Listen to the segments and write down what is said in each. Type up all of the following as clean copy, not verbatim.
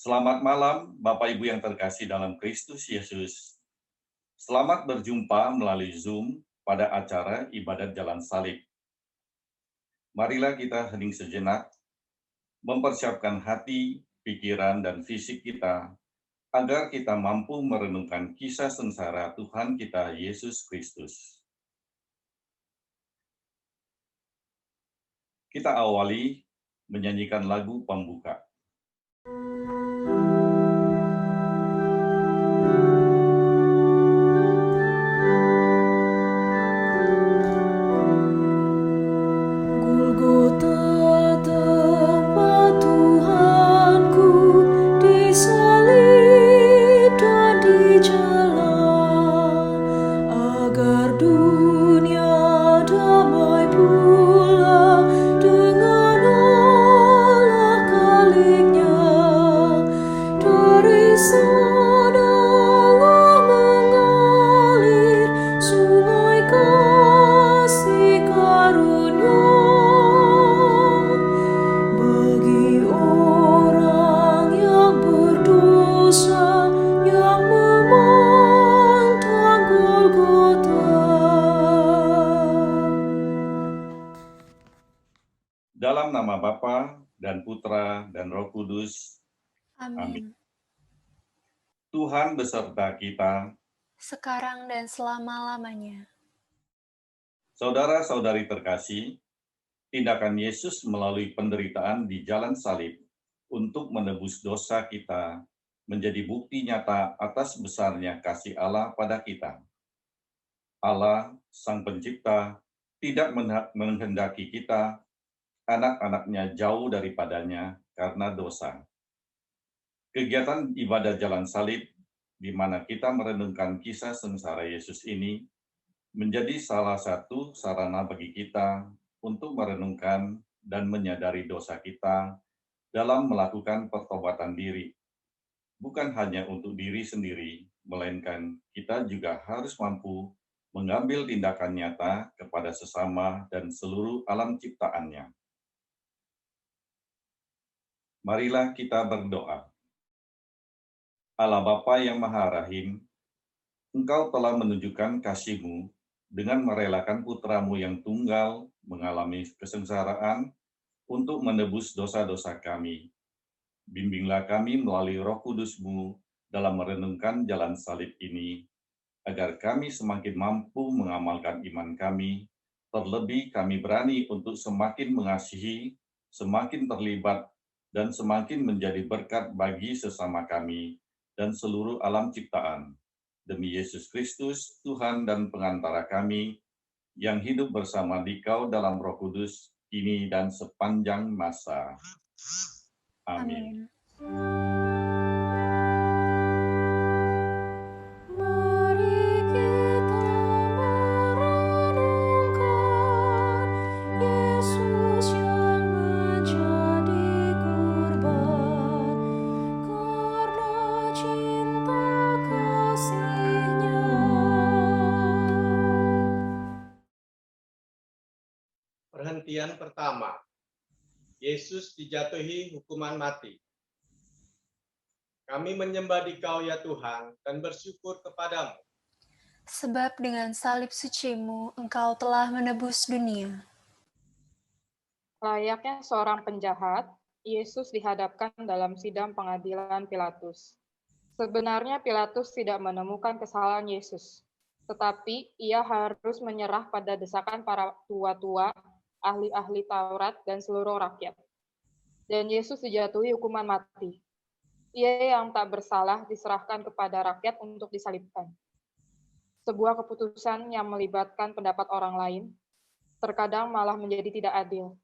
Selamat malam, Bapak Ibu yang terkasih dalam Kristus Yesus. Selamat berjumpa melalui Zoom pada acara ibadat Jalan Salib. Marilah kita hening sejenak, mempersiapkan hati, pikiran, dan fisik kita, agar kita mampu merenungkan kisah sengsara Tuhan kita Yesus Kristus. Kita awali menyanyikan lagu pembuka. Dalam nama Bapa dan Putra dan Roh Kudus. Amin. Tuhan beserta kita, sekarang dan selama-lamanya. Saudara-saudari terkasih, tindakan Yesus melalui penderitaan di jalan salib untuk menebus dosa kita menjadi bukti nyata atas besarnya kasih Allah pada kita. Allah, Sang Pencipta, tidak menghendaki kita, anak-anaknya, jauh daripadanya karena dosa. Kegiatan ibadah jalan salib, di mana kita merenungkan kisah sengsara Yesus ini, menjadi salah satu sarana bagi kita untuk merenungkan dan menyadari dosa kita dalam melakukan pertobatan diri. Bukan hanya untuk diri sendiri, melainkan kita juga harus mampu mengambil tindakan nyata kepada sesama dan seluruh alam ciptaannya. Marilah kita berdoa. Allah Bapa yang Maha Rahim, Engkau telah menunjukkan kasih-Mu dengan merelakan Putra-Mu yang tunggal mengalami kesengsaraan untuk menebus dosa-dosa kami. Bimbinglah kami melalui Roh Kudus-Mu dalam merenungkan jalan salib ini, agar kami semakin mampu mengamalkan iman kami, terlebih kami berani untuk semakin mengasihi, semakin terlibat, dan semakin menjadi berkat bagi sesama kami dan seluruh alam ciptaan. Demi Yesus Kristus, Tuhan dan pengantara kami, yang hidup bersama Dikau dalam Roh Kudus, kini dan sepanjang masa. Amin. Perhentian pertama, Yesus dijatuhi hukuman mati. Kami menyembah Dikau ya Tuhan dan bersyukur kepadamu. Sebab dengan salib suci-Mu, Engkau telah menebus dunia. Layaknya seorang penjahat, Yesus dihadapkan dalam sidang pengadilan Pilatus. Sebenarnya Pilatus tidak menemukan kesalahan Yesus, tetapi ia harus menyerah pada desakan para tua-tua, ahli-ahli Taurat, dan seluruh rakyat. Dan Yesus dijatuhi hukuman mati. Ia yang tak bersalah diserahkan kepada rakyat untuk disalibkan. Sebuah keputusan yang melibatkan pendapat orang lain, terkadang malah menjadi tidak adil.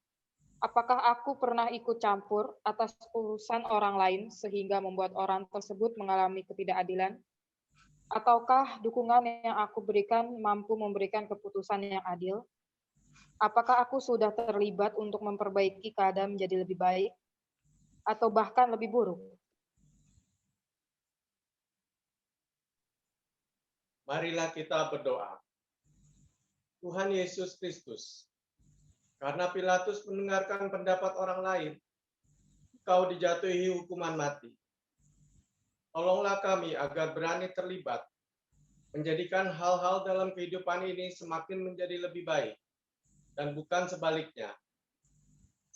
Apakah aku pernah ikut campur atas urusan orang lain sehingga membuat orang tersebut mengalami ketidakadilan? Ataukah dukungan yang aku berikan mampu memberikan keputusan yang adil? Apakah aku sudah terlibat untuk memperbaiki keadaan menjadi lebih baik? Atau bahkan lebih buruk? Marilah kita berdoa. Tuhan Yesus Kristus, karena Pilatus mendengarkan pendapat orang lain, Engkau dijatuhi hukuman mati. Tolonglah kami agar berani terlibat, menjadikan hal-hal dalam kehidupan ini semakin menjadi lebih baik, dan bukan sebaliknya.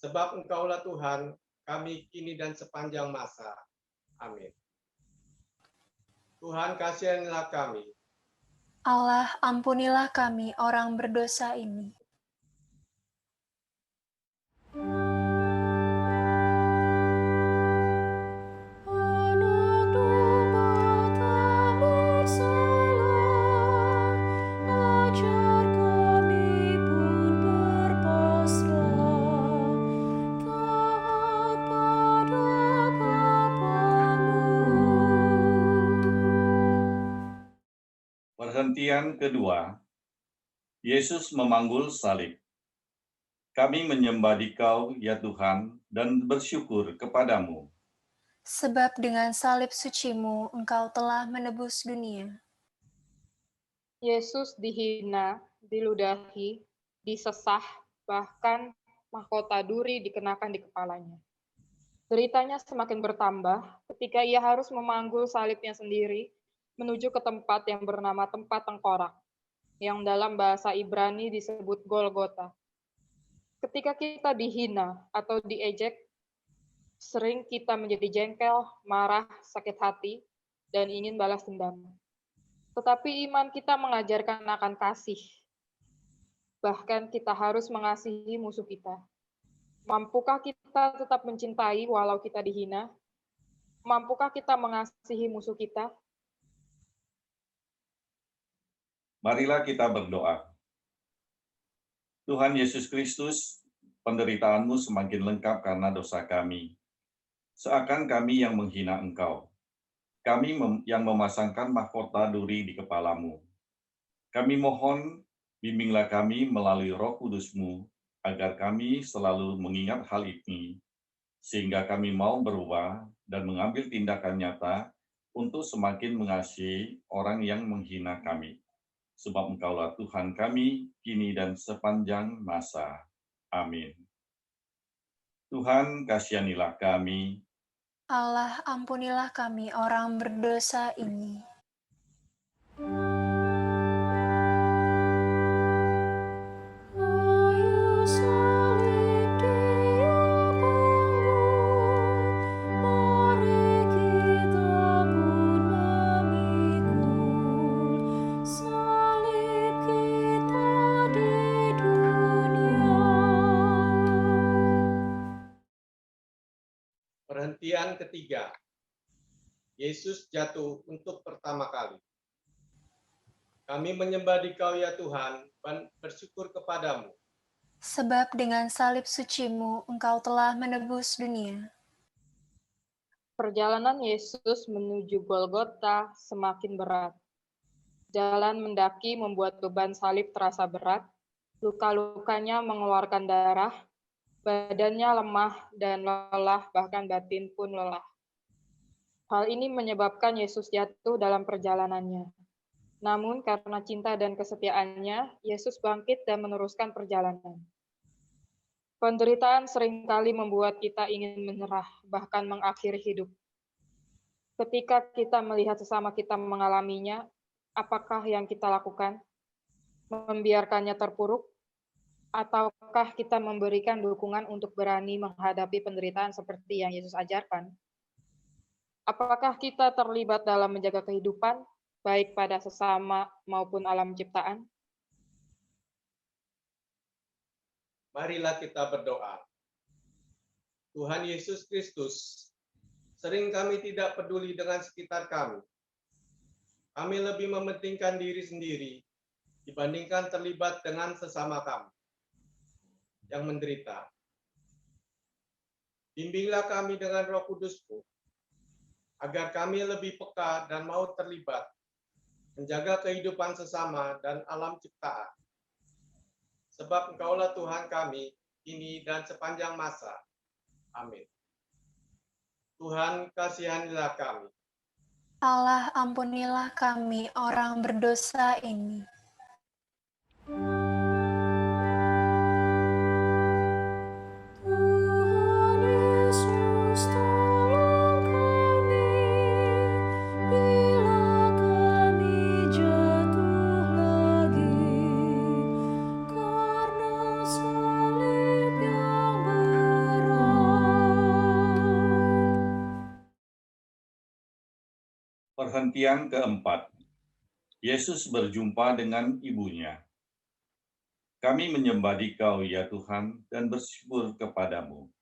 Sebab Engkaulah Tuhan, kami kini dan sepanjang masa. Amin. Tuhan, kasihanilah kami. Allah, ampunilah kami orang berdosa ini. Perhentian kedua, Yesus memanggul salib. Kami menyembah Dikau, ya Tuhan, dan bersyukur kepadamu. Sebab dengan salib suci-Mu, Engkau telah menebus dunia. Yesus dihina, diludahi, disesah, bahkan mahkota duri dikenakan di kepalanya. Deritanya semakin bertambah ketika ia harus memanggul salibnya sendiri menuju ke tempat yang bernama tempat tengkorak, yang dalam bahasa Ibrani disebut Golgota. Ketika kita dihina atau diejek, sering kita menjadi jengkel, marah, sakit hati, dan ingin balas dendam. Tetapi iman kita mengajarkan akan kasih. Bahkan kita harus mengasihi musuh kita. Mampukah kita tetap mencintai walau kita dihina? Mampukah kita mengasihi musuh kita? Marilah kita berdoa. Tuhan Yesus Kristus, penderitaanmu semakin lengkap karena dosa kami. Seakan kami yang menghina Engkau. Kami yang memasangkan mahkota duri di kepalamu. Kami mohon, bimbinglah kami melalui Roh Kudus-Mu, agar kami selalu mengingat hal ini, sehingga kami mau berubah dan mengambil tindakan nyata untuk semakin mengasihi orang yang menghina kami. Sebab Engkaulah Tuhan kami, kini dan sepanjang masa. Amin. Tuhan, kasihanilah kami. Allah, ampunilah kami orang berdosa ini. Perhentian ketiga. Yesus jatuh untuk pertama kali. Kami menyembah Dikau, ya Tuhan, dan bersyukur kepadamu. Sebab dengan salib suci-Mu, Engkau telah menebus dunia. Perjalanan Yesus menuju Golgota semakin berat. Jalan mendaki membuat beban salib terasa berat, luka-lukanya mengeluarkan darah, badannya lemah dan lelah, bahkan batin pun lelah. Hal ini menyebabkan Yesus jatuh dalam perjalanannya. Namun karena cinta dan kesetiaannya, Yesus bangkit dan meneruskan perjalanan. Penderitaan seringkali membuat kita ingin menyerah, bahkan mengakhiri hidup. Ketika kita melihat sesama kita mengalaminya, apakah yang kita lakukan? Membiarkannya terpuruk? Ataukah kita memberikan dukungan untuk berani menghadapi penderitaan seperti yang Yesus ajarkan? Apakah kita terlibat dalam menjaga kehidupan, baik pada sesama maupun alam ciptaan? Marilah kita berdoa. Tuhan Yesus Kristus, sering kami tidak peduli dengan sekitar kami. Kami lebih mementingkan diri sendiri dibandingkan terlibat dengan sesama kami yang menderita. Bimbinglah kami dengan Roh Kudus-Mu, agar kami lebih peka dan mau terlibat, menjaga kehidupan sesama dan alam ciptaan. Sebab Engkaulah Tuhan kami, kini dan sepanjang masa. Amin. Tuhan, kasihanilah kami. Allah, ampunilah kami orang berdosa ini. Perhentian keempat, Yesus berjumpa dengan ibunya. Kami menyembah Dikau, ya Tuhan, dan bersyukur kepadamu.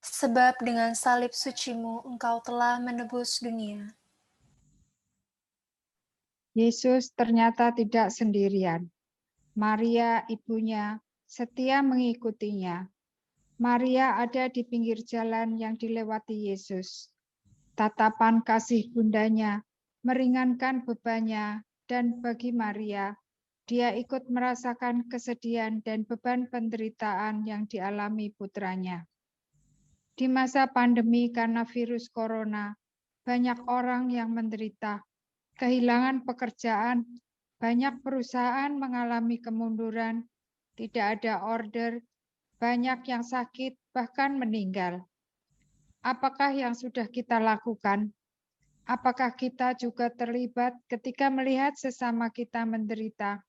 Sebab dengan salib sucimu Engkau telah menebus dunia. Yesus ternyata tidak sendirian. Maria, ibunya, setia mengikutinya. Maria ada di pinggir jalan yang dilewati Yesus. Tatapan kasih bundanya meringankan bebannya, dan bagi Maria, dia ikut merasakan kesedihan dan beban penderitaan yang dialami putranya. Di masa pandemi karena virus corona, banyak orang yang menderita, kehilangan pekerjaan, banyak perusahaan mengalami kemunduran, tidak ada order, banyak yang sakit, bahkan meninggal. Apakah yang sudah kita lakukan? Apakah kita juga terlibat ketika melihat sesama kita menderita?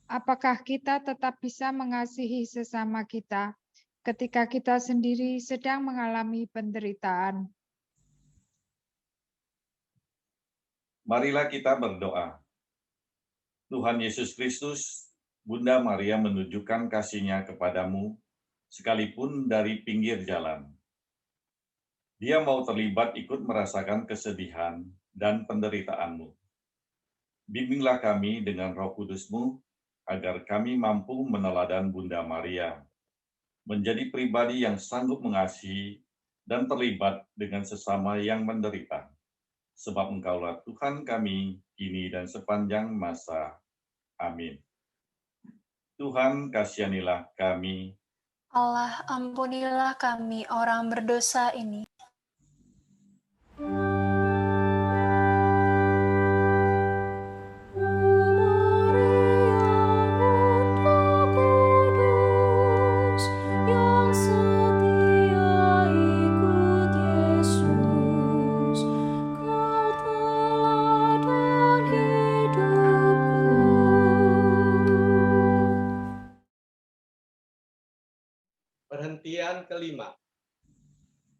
Apakah kita tetap bisa mengasihi sesama kita ketika kita sendiri sedang mengalami penderitaan? Marilah kita berdoa. Tuhan Yesus Kristus, Bunda Maria menunjukkan kasih-Nya kepadamu, sekalipun dari pinggir jalan. Dia mau terlibat ikut merasakan kesedihan dan penderitaanmu. Bimbinglah kami dengan Roh Kudus-Mu, agar kami mampu meneladan Bunda Maria, menjadi pribadi yang sanggup mengasihi dan terlibat dengan sesama yang menderita. Sebab Engkaulah Tuhan kami, kini dan sepanjang masa. Amin. Tuhan, kasihanilah kami. Allah, ampunilah kami orang berdosa ini. Perhentian kelima.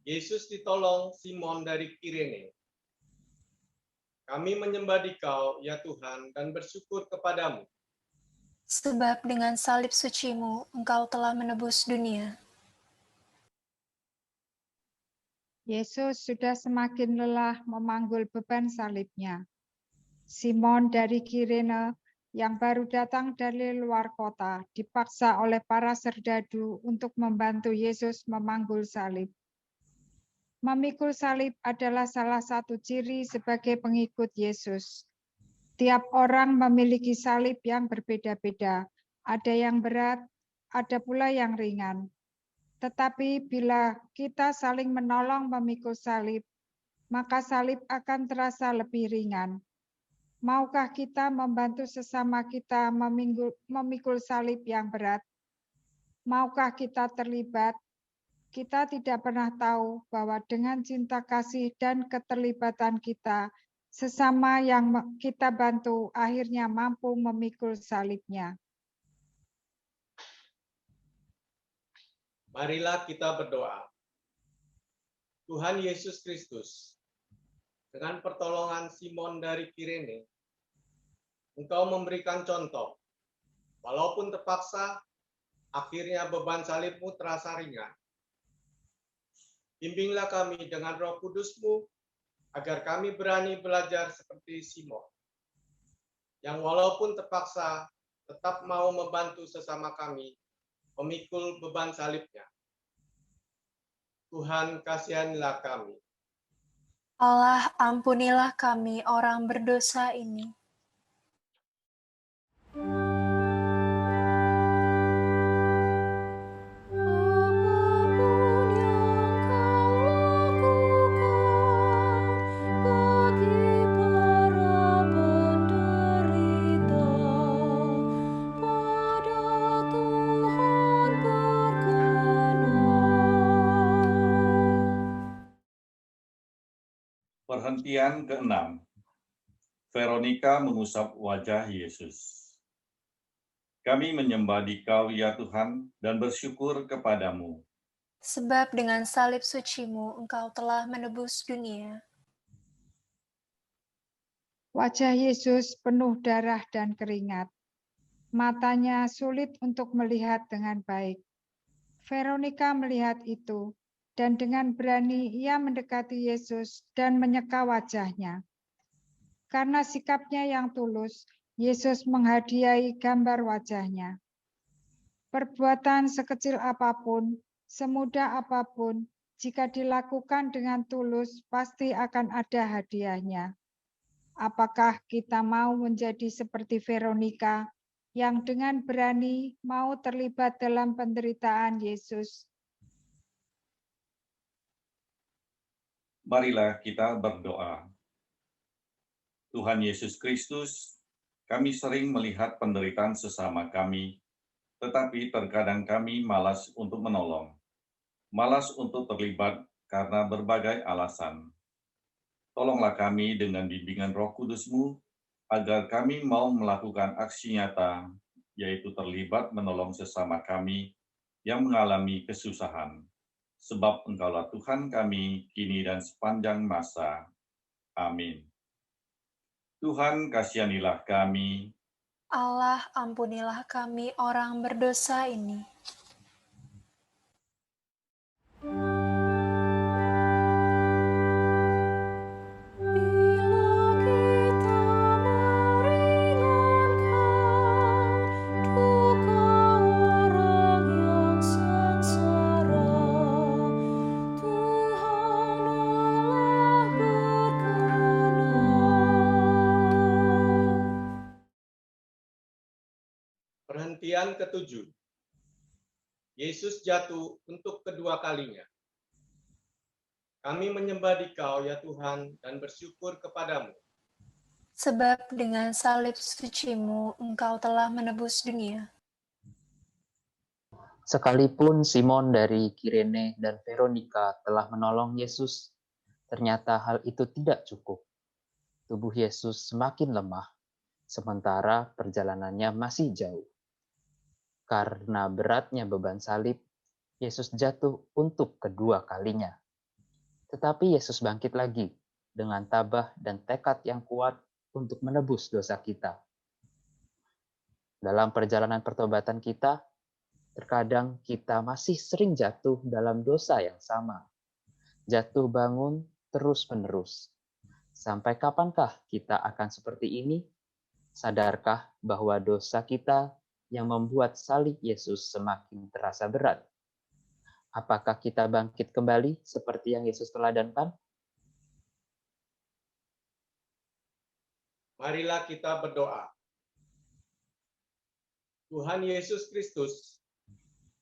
Yesus ditolong Simon dari Kirene. Kami menyembah Dikau, ya Tuhan, dan bersyukur kepadamu. Sebab dengan salib sucimu Engkau telah menebus dunia. Yesus sudah semakin lelah memanggul beban salibnya. Simon dari Kirene yang baru datang dari luar kota dipaksa oleh para serdadu untuk membantu Yesus memanggul salib. Memikul salib adalah salah satu ciri sebagai pengikut Yesus. Tiap orang memiliki salib yang berbeda-beda. Ada yang berat, ada pula yang ringan. Tetapi bila kita saling menolong memikul salib, maka salib akan terasa lebih ringan. Maukah kita membantu sesama kita memikul salib yang berat? Maukah kita terlibat? Kita tidak pernah tahu bahwa dengan cinta kasih dan keterlibatan kita, sesama yang kita bantu akhirnya mampu memikul salibnya. Marilah kita berdoa. Tuhan Yesus Kristus, dengan pertolongan Simon dari Kirene, Engkau memberikan contoh. Walaupun terpaksa, akhirnya beban salib-Mu terasa ringan. Bimbinglah kami dengan Roh Kudus-Mu, agar kami berani belajar seperti Simon, yang walaupun terpaksa tetap mau membantu sesama kami memikul beban salibnya. Tuhan, kasihanilah kami. Allah, ampunilah kami orang berdosa ini. Perhentian keenam. Veronica mengusap wajah Yesus. Kami menyembah Dikau, ya Tuhan, dan bersyukur kepadamu. Sebab dengan salib sucimu Engkau telah menebus dunia. Wajah Yesus penuh darah dan keringat. Matanya sulit untuk melihat dengan baik. Veronika melihat itu, dan dengan berani ia mendekati Yesus dan menyeka wajahnya. Karena sikapnya yang tulus, Yesus menghadiahi gambar wajahnya. Perbuatan sekecil apapun, semudah apapun, jika dilakukan dengan tulus, pasti akan ada hadiahnya. Apakah kita mau menjadi seperti Veronika yang dengan berani mau terlibat dalam penderitaan Yesus? Marilah kita berdoa. Tuhan Yesus Kristus, kami sering melihat penderitaan sesama kami, tetapi terkadang kami malas untuk menolong, malas untuk terlibat karena berbagai alasan. Tolonglah kami dengan bimbingan Roh Kudus-Mu, agar kami mau melakukan aksi nyata, yaitu terlibat menolong sesama kami yang mengalami kesusahan. Sebab Engkaulah Tuhan kami, kini dan sepanjang masa. Amin. Tuhan, kasihanilah kami. Allah, ampunilah kami orang berdosa ini. Perhentian ketujuh. Yesus jatuh untuk kedua kalinya. Kami menyembah Dikau, ya Tuhan, dan bersyukur kepadamu. Sebab dengan salib suci-Mu, Engkau telah menebus dunia. Sekalipun Simon dari Kirene dan Veronika telah menolong Yesus, ternyata hal itu tidak cukup. Tubuh Yesus semakin lemah, sementara perjalanannya masih jauh. Karena beratnya beban salib, Yesus jatuh untuk kedua kalinya. Tetapi Yesus bangkit lagi dengan tabah dan tekad yang kuat untuk menebus dosa kita. Dalam perjalanan pertobatan kita, terkadang kita masih sering jatuh dalam dosa yang sama. Jatuh bangun terus-menerus. Sampai kapankah kita akan seperti ini? Sadarkah bahwa dosa kita yang membuat salib Yesus semakin terasa berat? Apakah kita bangkit kembali seperti yang Yesus teladankan? Marilah kita berdoa. Tuhan Yesus Kristus,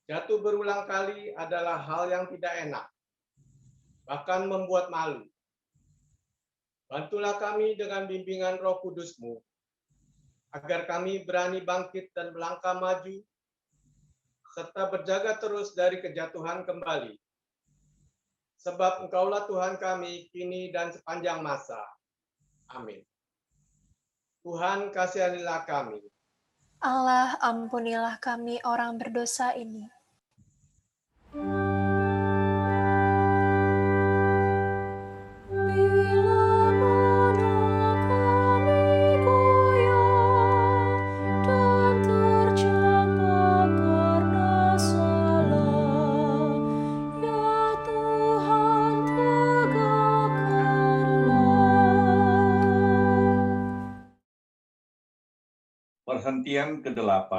jatuh berulang kali adalah hal yang tidak enak, bahkan membuat malu. Bantulah kami dengan bimbingan Roh Kudus-Mu, agar kami berani bangkit dan melangkah maju, serta berjaga terus dari kejatuhan kembali. Sebab Engkaulah Tuhan kami, kini dan sepanjang masa. Amin. Tuhan, kasihanilah kami. Allah, ampunilah kami orang berdosa ini. Perhentian ke-8.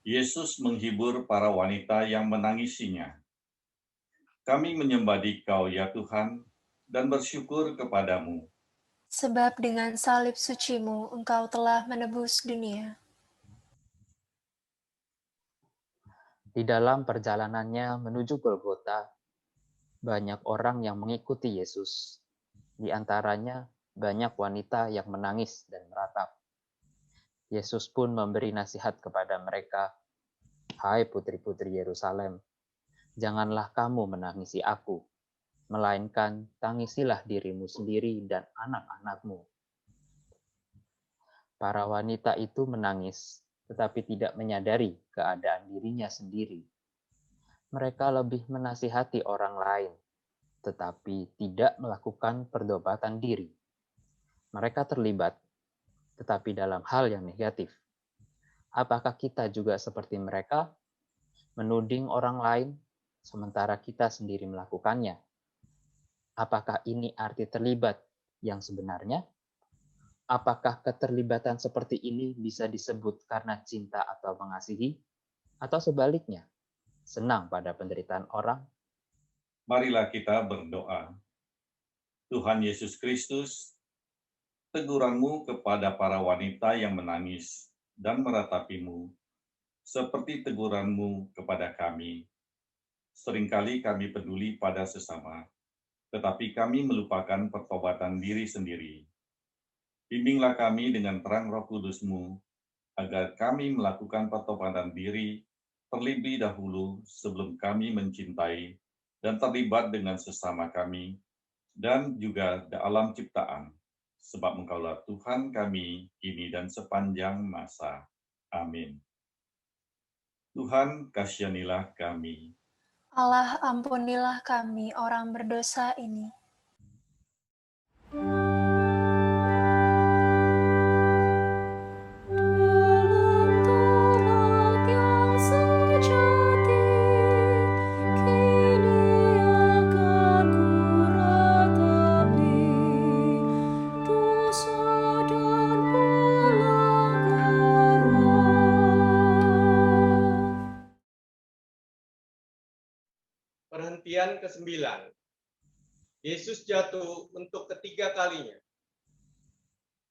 Yesus menghibur para wanita yang menangisinya. Kami menyembah Dikau, ya Tuhan, dan bersyukur kepadamu. Sebab dengan salib suci-Mu, Engkau telah menebus dunia. Di dalam perjalanannya menuju Golgota, banyak orang yang mengikuti Yesus. Di antaranya banyak wanita yang menangis dan meratap. Yesus pun memberi nasihat kepada mereka, "Hai putri-putri Yerusalem, janganlah kamu menangisi aku, melainkan tangisilah dirimu sendiri dan anak-anakmu." Para wanita itu menangis, tetapi tidak menyadari keadaan dirinya sendiri. Mereka lebih menasihati orang lain, tetapi tidak melakukan pertobatan diri. Mereka terlibat, tetapi dalam hal yang negatif. Apakah kita juga seperti mereka, menuding orang lain, sementara kita sendiri melakukannya? Apakah ini arti terlibat yang sebenarnya? Apakah keterlibatan seperti ini bisa disebut karena cinta atau mengasihi? Atau sebaliknya, senang pada penderitaan orang? Marilah kita berdoa. Tuhan Yesus Kristus, teguran-Mu kepada para wanita yang menangis dan meratapi-Mu, seperti teguran-Mu kepada kami. Seringkali kami peduli pada sesama, tetapi kami melupakan pertobatan diri sendiri. Bimbinglah kami dengan terang Roh Kudus-Mu, agar kami melakukan pertobatan diri terlebih dahulu sebelum kami mencintai dan terlibat dengan sesama kami, dan juga dalam ciptaan. Sebab Engkaulah Tuhan kami, kini dan sepanjang masa. Amin. Tuhan, kasihanilah kami. Allah, ampunilah kami orang berdosa ini. Perhentian ke-9. Yesus jatuh untuk ketiga kalinya.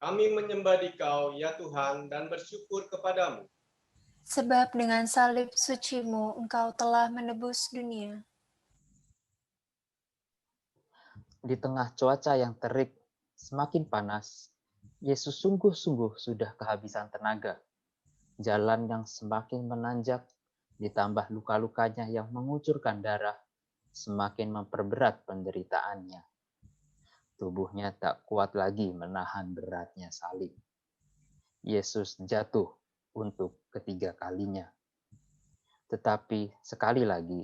Kami menyembah Dikau, ya Tuhan, dan bersyukur kepadamu. Sebab dengan salib suci-Mu, Engkau telah menebus dunia. Di tengah cuaca yang terik, semakin panas, Yesus sungguh-sungguh sudah kehabisan tenaga. Jalan yang semakin menanjak, ditambah luka-lukanya yang mengucurkan darah, semakin memperberat penderitaannya. Tubuhnya tak kuat lagi menahan beratnya salib. Yesus jatuh untuk ketiga kalinya. Tetapi sekali lagi,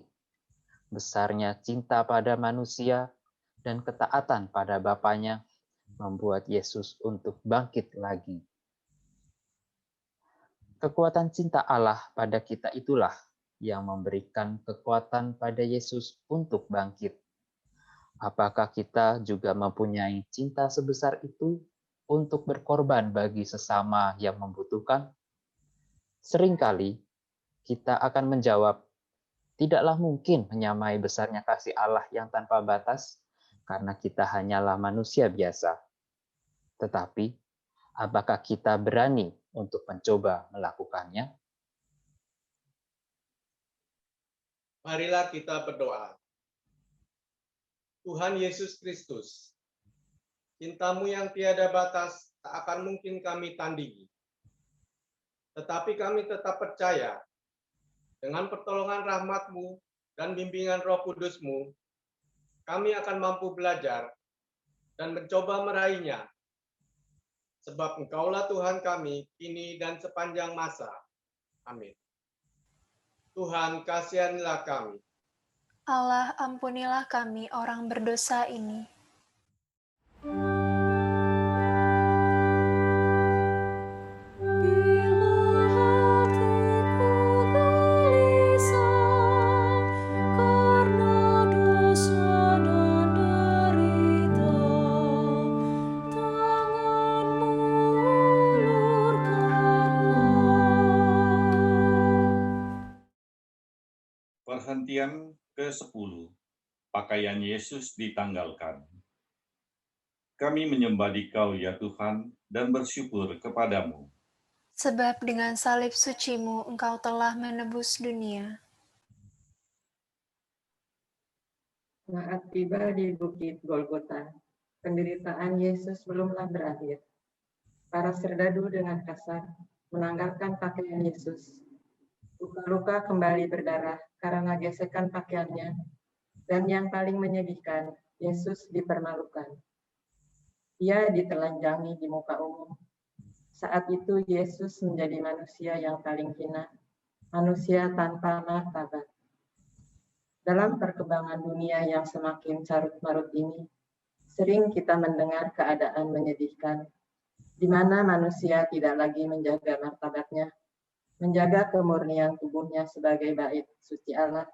besarnya cinta pada manusia dan ketaatan pada Bapanya membuat Yesus untuk bangkit lagi. Kekuatan cinta Allah pada kita itulah yang memberikan kekuatan pada Yesus untuk bangkit. Apakah kita juga mempunyai cinta sebesar itu untuk berkorban bagi sesama yang membutuhkan? Seringkali kita akan menjawab, tidaklah mungkin menyamai besarnya kasih Allah yang tanpa batas, karena kita hanyalah manusia biasa. Tetapi, apakah kita berani untuk mencoba melakukannya? Marilah kita berdoa. Tuhan Yesus Kristus, cinta-Mu yang tiada batas tak akan mungkin kami tandingi. Tetapi kami tetap percaya, dengan pertolongan rahmat-Mu dan bimbingan Roh Kudus-Mu, kami akan mampu belajar dan mencoba meraihnya. Sebab Engkaulah Tuhan kami, kini dan sepanjang masa. Amin. Tuhan, kasihanilah kami. Allah, ampunilah kami orang berdosa ini. Perhentian ke-10. Pakaian Yesus ditanggalkan. Kami menyembah Dikau, ya Tuhan, dan bersyukur kepadamu. Sebab dengan salib suci-Mu, Engkau telah menebus dunia. Saat tiba di Bukit Golgota, penderitaan Yesus belumlah berakhir. Para serdadu dengan kasar menanggalkan pakaian Yesus. Luka-luka kembali berdarah karena gesekan pakaiannya, dan yang paling menyedihkan, Yesus dipermalukan. Ia ditelanjangi di muka umum. Saat itu Yesus menjadi manusia yang paling hina, manusia tanpa martabat. Dalam perkembangan dunia yang semakin carut-marut ini, Sering kita mendengar keadaan menyedihkan, di mana manusia tidak lagi menjaga martabatnya, menjaga kemurnian tubuhnya sebagai bait suci Allah.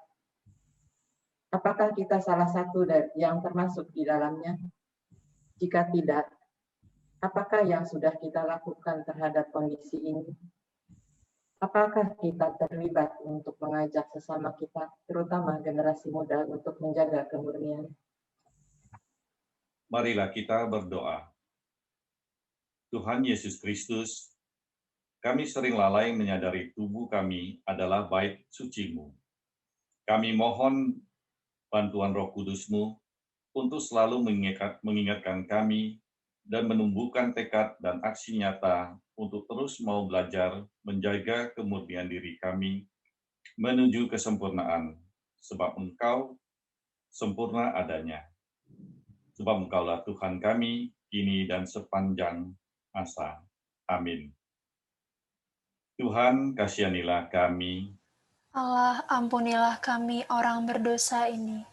Apakah kita salah satu dari yang termasuk di dalamnya? Jika tidak, apakah yang sudah kita lakukan terhadap kondisi ini? Apakah kita terlibat untuk mengajak sesama kita, terutama generasi muda, untuk menjaga kemurnian? Marilah kita berdoa. Tuhan Yesus Kristus, kami sering lalai menyadari tubuh kami adalah bait suci-Mu. Kami mohon bantuan Roh Kudus-Mu untuk selalu mengingatkan kami dan menumbuhkan tekad dan aksi nyata untuk terus mau belajar menjaga kemurnian diri kami menuju kesempurnaan, sebab Engkau sempurna adanya. Sebab Engkaulah Tuhan kami, kini dan sepanjang masa. Amin. Tuhan, kasihanilah kami. Allah, ampunilah kami orang berdosa ini.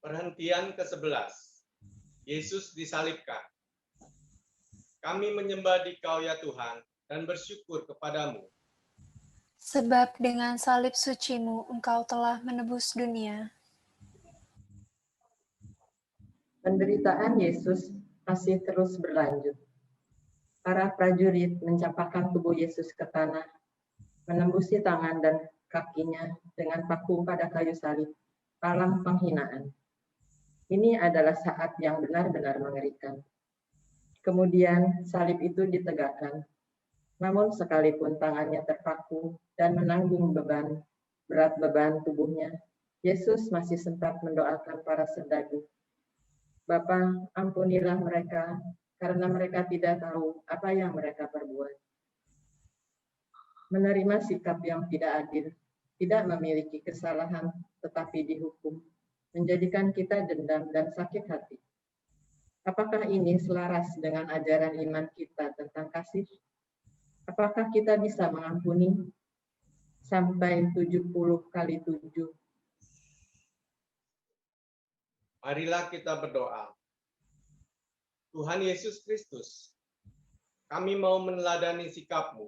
Perhentian ke-11. Yesus disalibkan. Kami menyembah Dikau ya Tuhan dan bersyukur kepadamu. Sebab dengan salib suci-Mu Engkau telah menebus dunia. Penderitaan Yesus masih terus berlanjut. Para prajurit mencampakkan tubuh Yesus ke tanah, menembusi tangan dan kakinya dengan paku pada kayu salib, palang penghinaan. Ini adalah saat yang benar-benar mengerikan. Kemudian salib itu ditegakkan, namun sekalipun tangannya terpaku dan menanggung berat beban tubuhnya, Yesus masih sempat mendoakan para serdadu. Bapa, ampunilah mereka, karena mereka tidak tahu apa yang mereka perbuat. Menerima sikap yang tidak adil, tidak memiliki kesalahan tetapi dihukum, menjadikan kita dendam dan sakit hati. Apakah ini selaras dengan ajaran iman kita tentang kasih? Apakah kita bisa mengampuni sampai 70 kali 7? Marilah kita berdoa. Tuhan Yesus Kristus, kami mau meneladani sikap-Mu,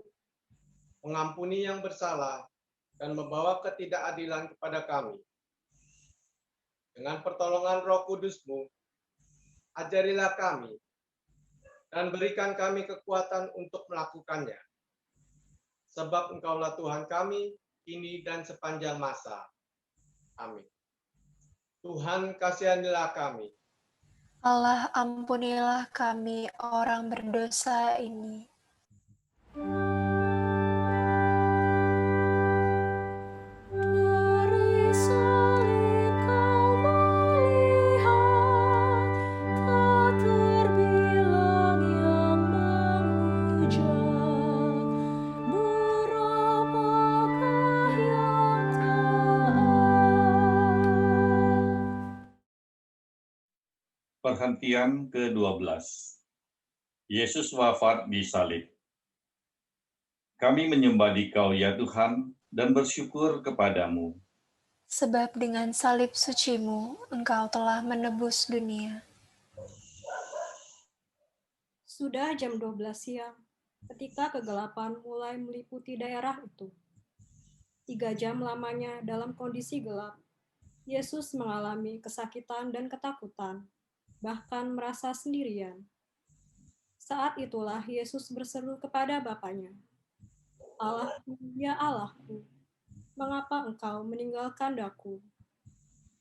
mengampuni yang bersalah, dan membawa ketidakadilan kepada kami. Dengan pertolongan Roh Kudus-Mu, ajarilah kami, dan berikan kami kekuatan untuk melakukannya. Sebab Engkaulah Tuhan kami, kini dan sepanjang masa. Amin. Tuhan, kasihanilah kami. Allah, ampunilah kami orang berdosa ini. Perhentian ke-12. Yesus wafat di salib. Kami menyembah Dikau ya Tuhan dan bersyukur kepadamu. Sebab dengan salib suci-Mu Engkau telah menebus dunia. Sudah jam 12 siang, ketika kegelapan mulai meliputi daerah itu. 3 jam lamanya dalam kondisi gelap, Yesus mengalami kesakitan dan ketakutan, bahkan merasa sendirian. Saat itulah Yesus berseru kepada Bapanya, "Allahku, ya Allahku, mengapa Engkau meninggalkan Daku?"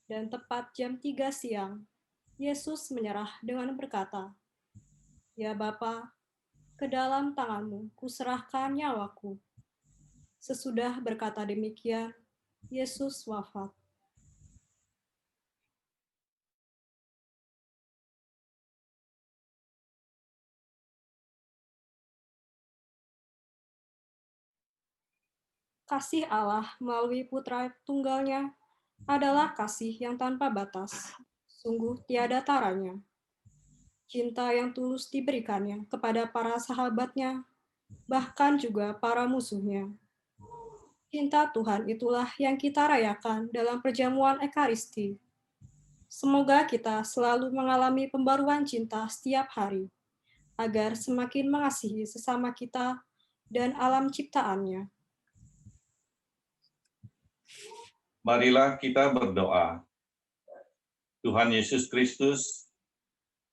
Dan tepat jam 3 siang, Yesus menyerah dengan berkata, "Ya Bapa, ke dalam tangan-Mu kuserahkan nyawaku." Sesudah berkata demikian, Yesus wafat. kasih Allah melalui Putra Tunggalnya adalah kasih yang tanpa batas, sungguh tiada taranya. Cinta yang tulus diberikannya kepada para sahabatnya, bahkan juga para musuhnya. Cinta Tuhan itulah yang kita rayakan dalam perjamuan Ekaristi. Semoga kita selalu mengalami pembaruan cinta setiap hari, agar semakin mengasihi sesama kita dan alam ciptaannya. Marilah kita berdoa. Tuhan Yesus Kristus,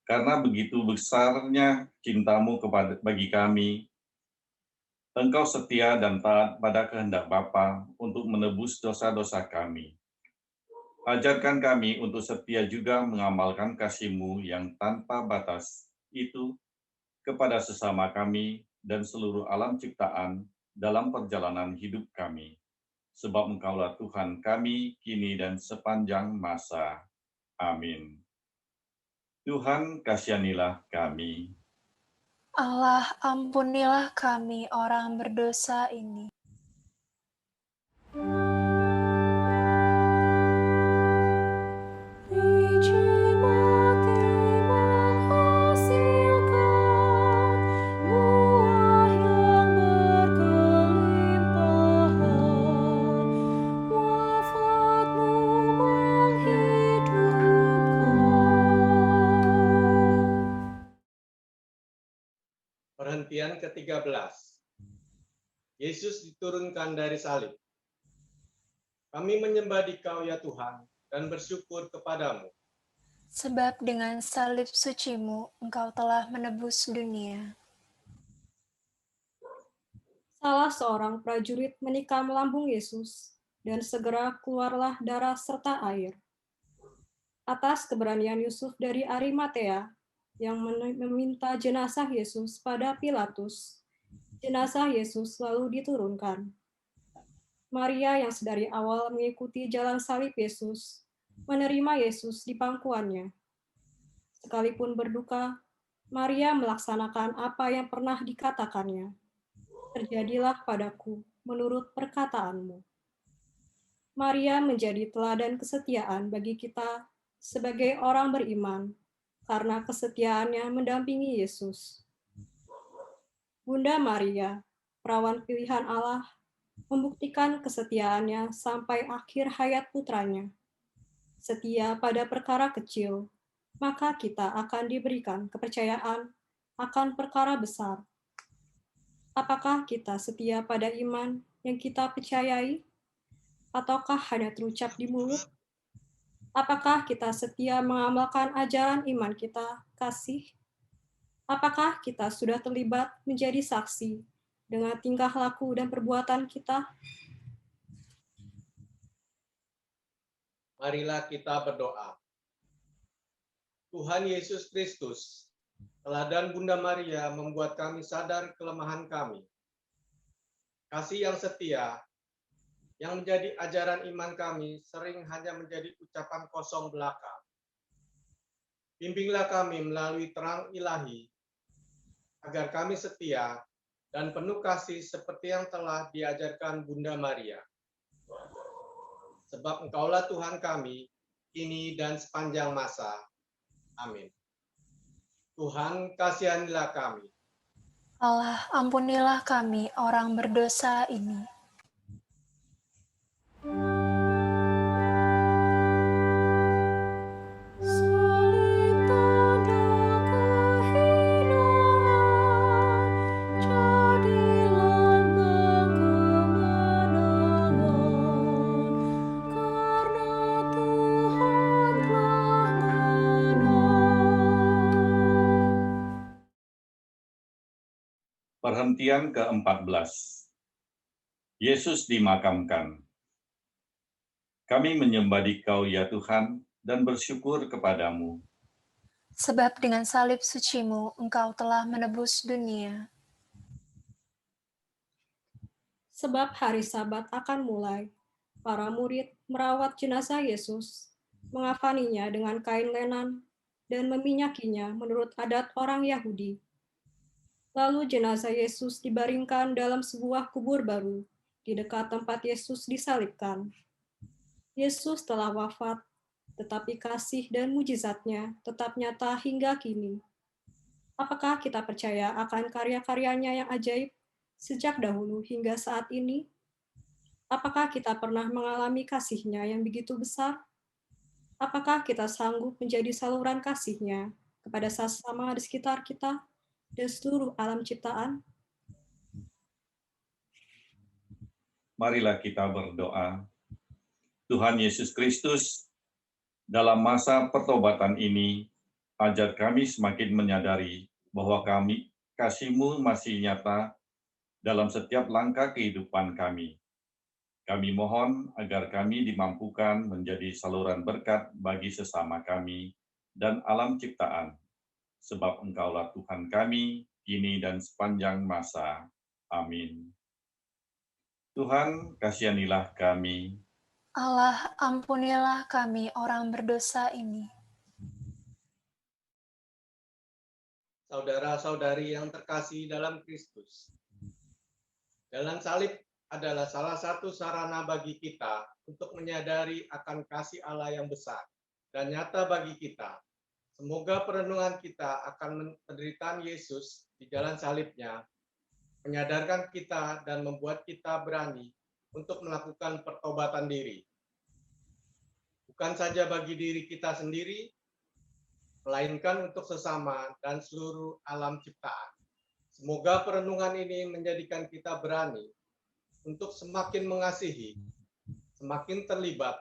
karena begitu besarnya cintamu bagi kami, Engkau setia dan taat pada kehendak Bapa untuk menebus dosa-dosa kami. Ajarkan kami untuk setia juga mengamalkan kasih-Mu yang tanpa batas itu kepada sesama kami dan seluruh alam ciptaan dalam perjalanan hidup kami. Sebab Engkaulah Tuhan kami kini dan sepanjang masa. Amin. Tuhan kasihanilah kami. Allah ampunilah kami orang berdosa ini. Perhentian ke-13. Yesus diturunkan dari salib. Kami menyembah Dikau ya Tuhan dan bersyukur kepadamu. Sebab dengan salib suci-Mu, Engkau telah menebus dunia. Salah seorang prajurit menikam lambung Yesus, dan segera keluarlah darah serta air. Atas keberanian Yusuf dari Arimatea, yang meminta jenazah Yesus pada Pilatus, jenazah Yesus lalu diturunkan. Maria yang sedari awal mengikuti jalan salib Yesus, menerima Yesus di pangkuannya. Sekalipun berduka, Maria melaksanakan apa yang pernah dikatakannya. Terjadilah padaku menurut perkataanmu. Maria menjadi teladan kesetiaan bagi kita sebagai orang beriman, karena kesetiaannya mendampingi Yesus. Bunda Maria, perawan pilihan Allah, membuktikan kesetiaannya sampai akhir hayat putranya. Setia pada perkara kecil, maka kita akan diberikan kepercayaan akan perkara besar. Apakah kita setia pada iman yang kita percayai? Ataukah hanya terucap di mulut? Apakah kita setia mengamalkan ajaran iman kita, kasih? Apakah kita sudah terlibat menjadi saksi dengan tingkah laku dan perbuatan kita? Marilah kita berdoa. Tuhan Yesus Kristus, teladan Bunda Maria membuat kami sadar kelemahan kami. Kasih yang setia, yang menjadi ajaran iman kami sering hanya menjadi ucapan kosong belaka. Bimbinglah kami melalui terang ilahi, agar kami setia dan penuh kasih seperti yang telah diajarkan Bunda Maria. Sebab Engkaulah Tuhan kami, kini dan sepanjang masa. Amin. Tuhan kasihanilah kami. Allah ampunilah kami orang berdosa ini. Perhentian ke-14. Yesus dimakamkan. Kami menyembah Dikau ya Tuhan dan bersyukur kepadamu. Sebab dengan salib suci-Mu, Engkau telah menebus dunia. Sebab hari Sabat akan mulai, para murid merawat jenazah Yesus, mengafaninya dengan kain lenan, dan meminyakinya menurut adat orang Yahudi. Lalu jenazah Yesus dibaringkan dalam sebuah kubur baru di dekat tempat Yesus disalibkan. Yesus telah wafat, tetapi kasih dan mujizatnya tetap nyata hingga kini. Apakah kita percaya akan karya-karyanya yang ajaib sejak dahulu hingga saat ini? Apakah kita pernah mengalami kasih-Nya yang begitu besar? Apakah kita sanggup menjadi saluran kasih-Nya kepada sesama di sekitar kita dan seluruh alam ciptaan? Marilah kita berdoa. Tuhan Yesus Kristus, dalam masa pertobatan ini, ajar kami semakin menyadari bahwa kasih-Mu masih nyata dalam setiap langkah kehidupan kami. Kami mohon agar kami dimampukan menjadi saluran berkat bagi sesama kami dan alam ciptaan, sebab Engkaulah Tuhan kami, kini dan sepanjang masa. Amin. Tuhan, kasihanilah kami. Allah, ampunilah kami orang berdosa ini. Saudara-saudari yang terkasih dalam Kristus, jalan salib adalah salah satu sarana bagi kita untuk menyadari akan kasih Allah yang besar dan nyata bagi kita. Semoga perenungan kita akan penderitaan Yesus di jalan salibnya menyadarkan kita dan membuat kita berani untuk melakukan pertobatan diri. Bukan saja bagi diri kita sendiri, melainkan untuk sesama dan seluruh alam ciptaan. Semoga perenungan ini menjadikan kita berani untuk semakin mengasihi, semakin terlibat,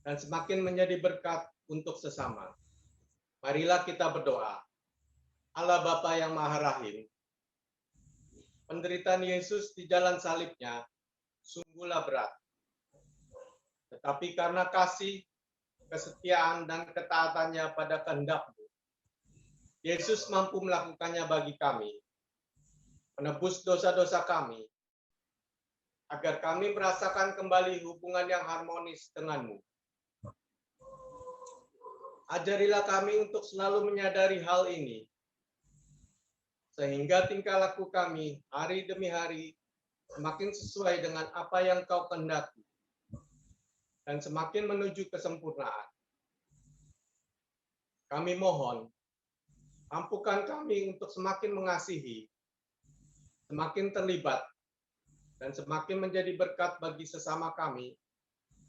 dan semakin menjadi berkat untuk sesama. Marilah kita berdoa. Allah Bapa yang Maha Rahim, penderitaan Yesus di jalan salibnya sungguhlah berat. Tetapi karena kasih, kesetiaan, dan ketaatannya pada kehendak-Mu, Yesus mampu melakukannya bagi kami, menebus dosa-dosa kami, agar kami merasakan kembali hubungan yang harmonis dengan-Mu. Ajarilah kami untuk selalu menyadari hal ini, sehingga tingkah laku kami hari demi hari semakin sesuai dengan apa yang Kau kehendaki, dan semakin menuju kesempurnaan. Kami mohon, mampukan kami untuk semakin mengasihi, semakin terlibat, dan semakin menjadi berkat bagi sesama kami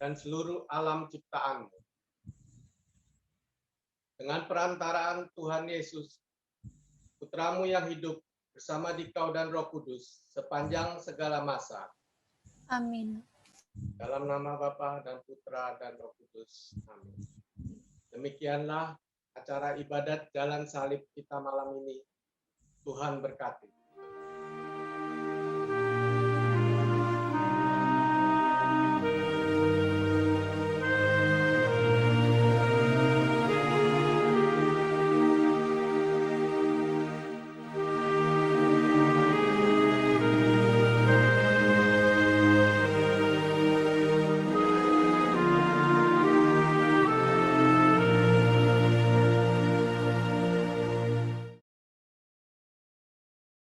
dan seluruh alam ciptaan-Mu. Dengan perantaraan Tuhan Yesus, Putra-Mu yang hidup bersama Dikau dan Roh Kudus sepanjang segala masa. Amin. Dalam nama Bapa dan Putra dan Roh Kudus. Amin. Demikianlah acara ibadat jalan salib kita malam ini. Tuhan berkati.